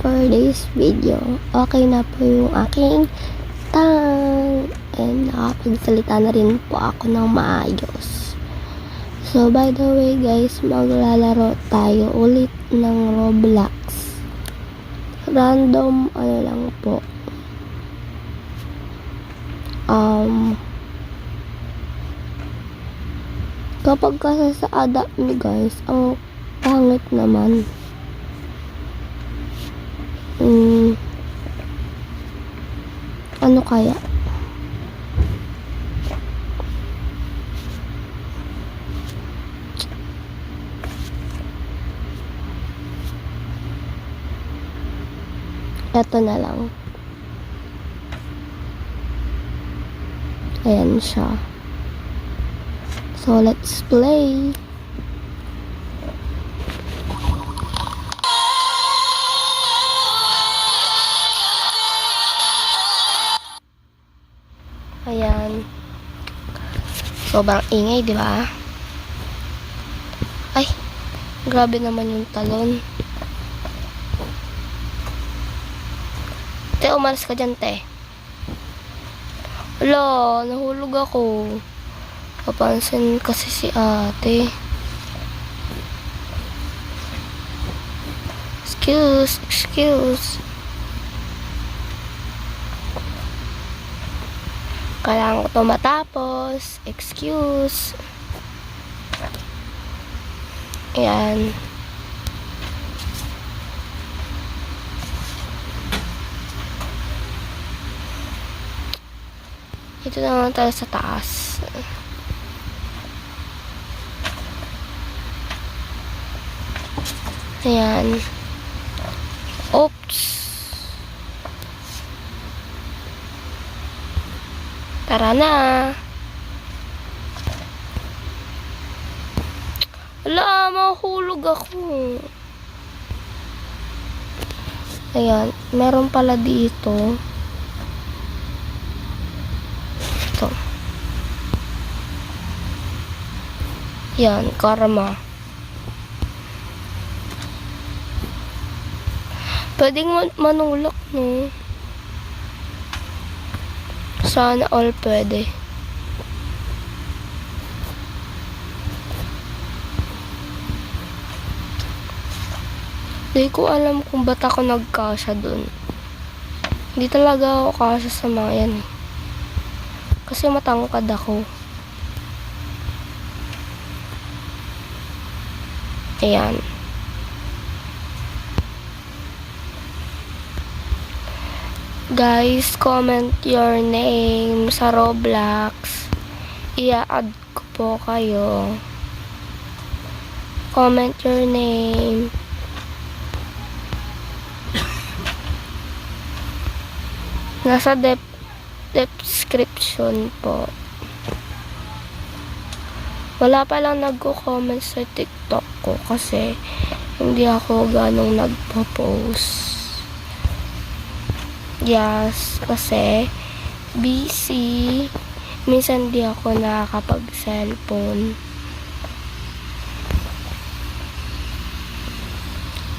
for this video, okay na po yung aking tongue and nakapagsalita na rin po ako ng maayos. So by the way guys, maglalaro tayo ulit ng Roblox. Random ano lang po. Kapag kasi sa adapt nyo guys, ang pangit naman. Ano kaya? Ito na lang. Ayan siya. So, let's play. Ayan. Sobrang ingay, di ba? Ay, grabe naman yung talon. Te, umalis ka dyan, te. Wala, nahulog ako. Papansin kasi si ate. Excuse. Kailangan ko ito matapos. Excuse. Ayan. Ito naman tayo sa taas. Ayan. Oops. Tara na. Wala, mahulog ako. Ayan. Meron pala dito. Ito. Yan, karma. Pwedeng manulak, no? Sana all pwede. Hindi ko alam kung ba't ako nagkasya dun. Hindi talaga ako kasya sa mga yan. Kasi matangkad ako. Ayan. Guys, comment your name sa Roblox. I-add ko po kayo. Comment your name. Nasa description po. Wala pa lang nagko-comment sa TikTok ko kasi hindi ako ganong nagpo-post. Yes, kasi busy. Minsan di ako nakakapag-cellphone.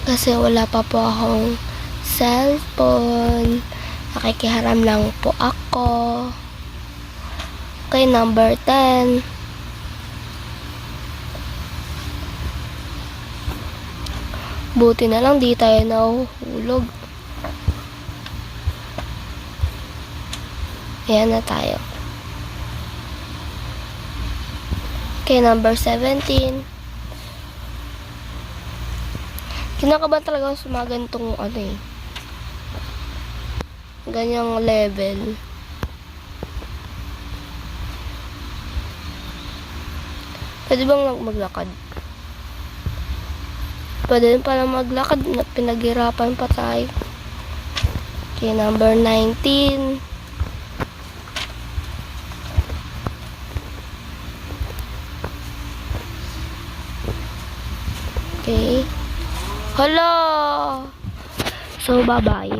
Kasi wala pa po akong cellphone. Nakikiharam lang po ako. Okay, number 10. Buti na lang di tayo nahuhulog. Ayan na tayo. Okay, number 17. Kinakabahan talaga sa mga ganitong ano eh. Ganyang level. Pwede bang maglakad? Pwede rin pala maglakad. Pinaghirapan pa tayo. Okay, number 19. Okay. Hala! So, bye-bye.